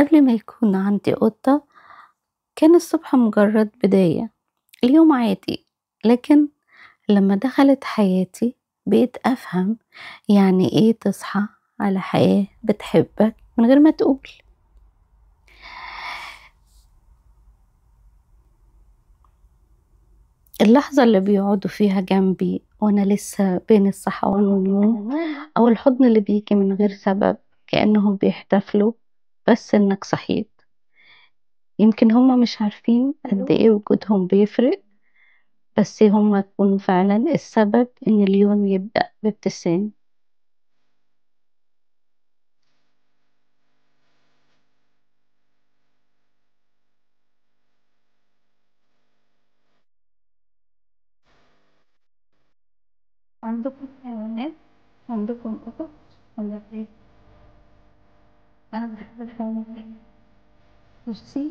قبل ما يكون عندي قطة كان الصبح مجرد بداية، اليوم عادي، لكن لما دخلت حياتي بقيت أفهم يعني إيه تصحى على حياة بتحبك من غير ما تقول. اللحظة اللي بيقعدوا فيها جنبي وأنا لسه بين الصحوان والنوم، أو الحضن اللي بيجي من غير سبب كأنهم بيحتفلوا بس إنك صحيت. يمكن هما مش عارفين قد إيه وجودهم بيفرق، بس هما يكونوا فعلا السبب إن اليوم يبدأ بابتسام. عندكم حيوانات؟ عندكم قطط ولا إيه؟ أنا بحب الحيوانات. ميرسي.